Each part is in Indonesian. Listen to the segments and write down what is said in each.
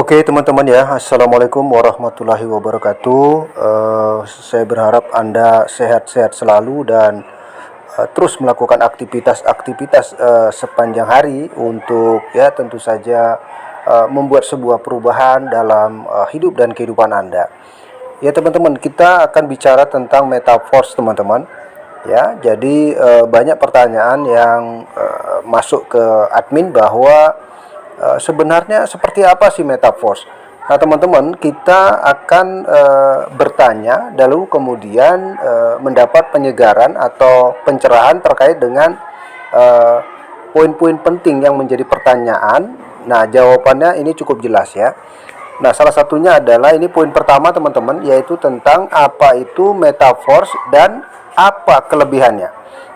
Oke teman-teman ya, Assalamualaikum warahmatullahi wabarakatuh. Saya berharap Anda sehat-sehat selalu dan terus melakukan aktivitas-aktivitas sepanjang hari untuk ya tentu saja membuat sebuah perubahan dalam hidup dan kehidupan Anda. Ya teman-teman, kita akan bicara tentang metaverse teman-teman. Ya, jadi banyak pertanyaan yang masuk ke admin bahwa sebenarnya seperti apa sih metaverse? Nah, teman-teman, kita akan bertanya, lalu kemudian mendapat penyegaran atau pencerahan terkait dengan eh, poin-poin penting yang menjadi pertanyaan. Nah, jawabannya ini cukup jelas ya. Nah, salah satunya adalah ini poin pertama, teman-teman, yaitu tentang apa itu metaverse dan apa kelebihannya.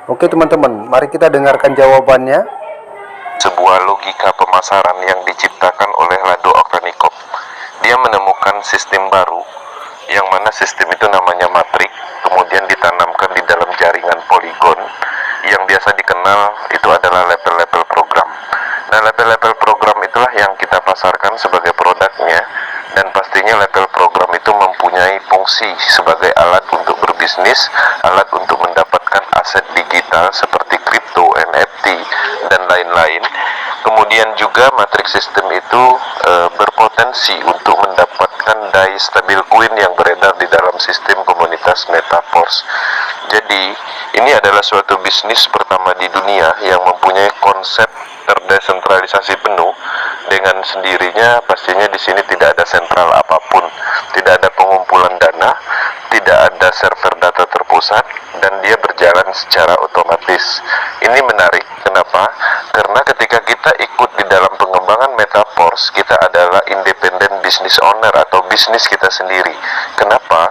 Oke, teman-teman, mari kita dengarkan jawabannya. Sebuah logika pemasaran yang diciptakan oleh Lado Oktanikov. Dia menemukan sistem baru, yang mana sistem itu namanya matrik, kemudian ditanamkan di dalam jaringan poligon, yang biasa dikenal itu adalah level-level program. Nah, level-level program itulah yang kita pasarkan sebagai produknya, dan pastinya level program itu mempunyai fungsi sebagai alat untuk berbisnis, alat untuk mendapatkan aset digital seperti kripto, NFT, dan lain-lain. Kemudian juga matriks sistem itu berpotensi untuk mendapatkan dai stabil coin yang beredar di dalam sistem komunitas metaverse. Jadi ini adalah suatu bisnis pertama di dunia yang mempunyai konsep terdesentralisasi penuh. Dengan sendirinya pastinya di sini tidak ada sentral apapun, tidak ada pengumpulan dana, tidak ada server data terpusat, dan dia berjalan secara otomatis. Ini menarik, kenapa? Karena ketika kita ikut di dalam pengembangan metaverse, kita adalah independent business owner atau bisnis kita sendiri. Kenapa?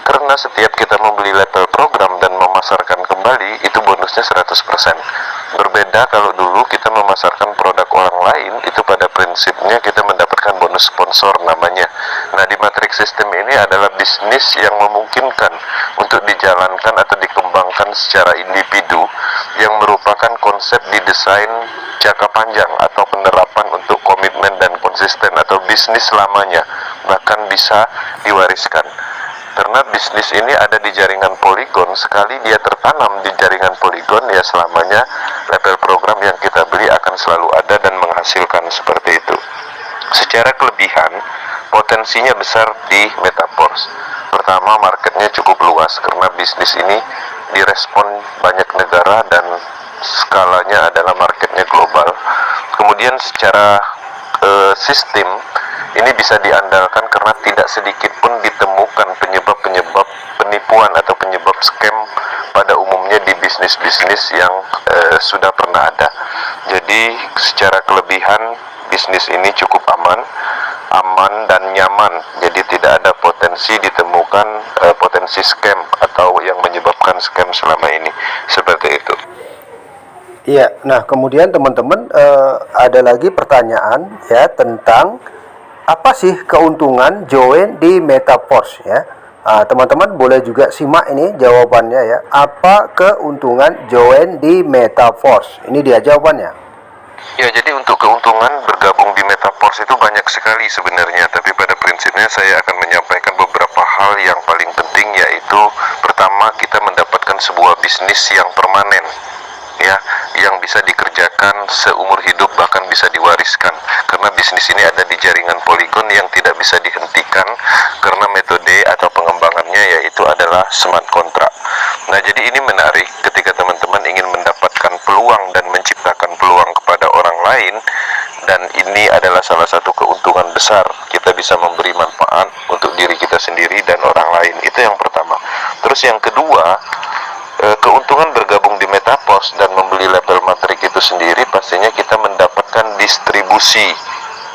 Karena setiap kita membeli level program dan memasarkan kembali, itu bonusnya 100%. Berbeda kalau dulu kita memasarkan produk orang lain, itu pada prinsipnya kita mendapatkan bonus sponsor namanya. Nah, di matriks sistem ini adalah bisnis yang memungkinkan untuk dijalankan atau dikembangkan secara individu, yang merupakan konsep didesain jangka panjang atau penerapan untuk komitmen dan konsisten atau bisnis selamanya, bahkan bisa diwariskan. Karena bisnis ini ada di jaringan poligon, sekali dia tertanam di jaringan poligon, ya selamanya level program yang kita beli akan selalu ada dan menghasilkan seperti itu. Secara kelebihan, potensinya besar di metaverse. Pertama, marketnya cukup luas karena bisnis ini direspon banyak negara dan skalanya adalah marketnya global. Kemudian secara sistem ini bisa diandalkan karena tidak sedikit pun ditemukan penyebab-penyebab penipuan atau penyebab scam pada umumnya di bisnis-bisnis yang sudah pernah ada. Jadi secara kelebihan bisnis ini cukup aman dan nyaman. Jadi tidak ada potensi ditemukan potensi scam atau yang menyebabkan scam selama ini. Seperti itu. Iya, nah kemudian teman-teman ada lagi pertanyaan ya tentang apa sih keuntungan join di metaverse ya. Teman-teman boleh juga simak ini jawabannya ya. Apa keuntungan join di metaverse? Ini dia jawabannya. Ya, jadi untuk keuntungan bergabung di metaverse itu banyak sekali sebenarnya, tapi pada prinsipnya saya akan menyampaikan beberapa hal yang paling penting, yaitu pertama, kita mendapatkan sebuah bisnis yang permanen, ya, yang bisa dikerjakan seumur hidup, bahkan bisa diwariskan, karena bisnis ini ada di jaringan poligon yang tidak bisa dihentikan, karena metode atau pengembangannya yaitu adalah smart contract. Nah, jadi ini menarik ketika teman-teman ingin mendapatkan peluang dan menciptakan peluang kepada orang lain, dan ini adalah salah satu keuntungan besar. Kita bisa memberi manfaat untuk diri kita sendiri dan orang lain. Itu yang pertama. Terus yang kedua, keuntungan bergabung di metaverse dan membeli level matrik itu sendiri, pastinya kita mendapatkan distribusi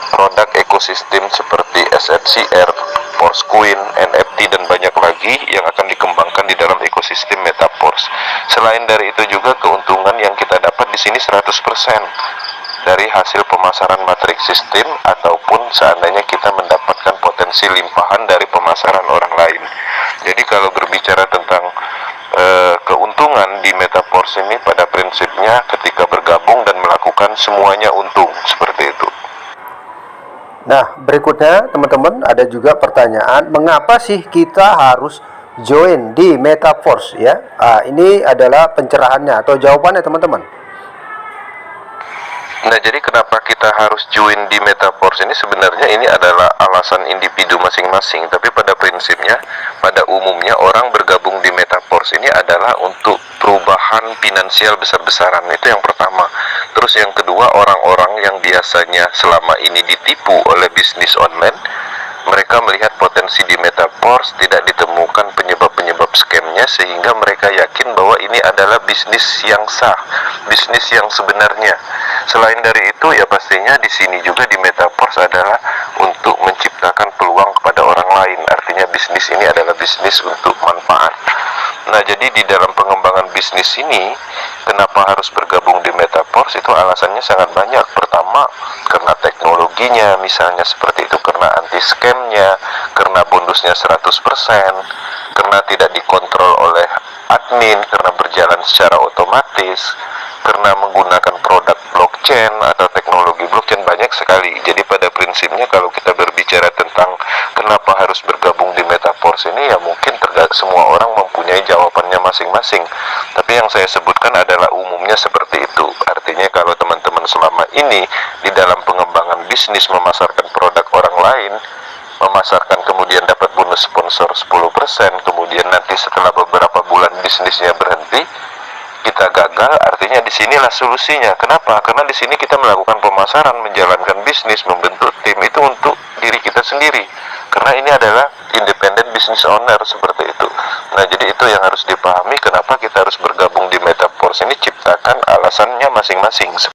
produk ekosistem seperti SFCR, Forcecoin, NFT, dan banyak lagi yang akan dikembangkan di dalam ekosistem metaverse. Selain dari itu juga keuntungan yang kita dapat di sini 100% dari hasil pemasaran matriks sistem, ataupun seandainya kita mendapatkan potensi limpahan dari pemasaran orang lain. Jadi kalau berbicara tentang keuntungan di metaverse ini, pada prinsipnya ketika bergabung dan melakukan semuanya untung, seperti itu. Nah, berikutnya teman-teman ada juga pertanyaan, mengapa sih kita harus join di Metaverse ya? Ini adalah pencerahannya atau jawabannya teman-teman. Nah, jadi kenapa kita harus join di Metaverse ini sebenarnya ini adalah alasan individu masing-masing, tapi pada prinsipnya, pada umumnya orang bergabung di Metaverse ini adalah untuk perubahan finansial besar-besaran, itu yang pertama. Terus yang kedua, orang-orang yang biasanya selama ini ditipu oleh bisnis online, mereka melihat potensi di Metaverse, tidak ditemukan penyebab-penyebab scamnya, sehingga mereka yakin bahwa ini adalah bisnis yang sah, bisnis yang sebenarnya. Selain dari itu, ya pastinya di sini juga di Metaverse adalah untuk menciptakan peluang kepada orang lain. Artinya bisnis ini adalah bisnis untuk manfaat. Nah, jadi di dalam pengembangan bisnis ini, kenapa harus bergabung di Metaverse? Itu alasannya sangat banyak. Pertama, karena teknologinya, misalnya seperti itu, karena anti scamnya, karena bonusnya 100%, karena tidak dikontrol oleh admin, karena berjalan secara otomatis, karena menggunakan produk blockchain atau teknologi blockchain, banyak sekali. Jadi pada prinsipnya kalau kita berbicara tentang kenapa harus bergabung di Metaverse ini, ya mungkin semua orang mempunyai jawabannya masing-masing. Tapi yang saya sebutkan adalah umumnya seperti itu. Artinya kalau teman-teman selama ini di dalam pengembangan bisnis memasarkan produk orang lain, memasarkan kemudian dapat bonus sponsor 10%, kemudian nanti setelah beberapa bulan bisnisnya berhenti, kita gagal, artinya disinilah solusinya. Kenapa? Karena di sini kita melakukan pemasaran, menjalankan bisnis, membentuk tim itu untuk diri kita sendiri. Karena ini adalah independent business owner seperti itu. Nah, jadi itu yang harus dipahami kenapa kita harus bergabung di Metaverse ini, ciptakan alasannya masing-masing.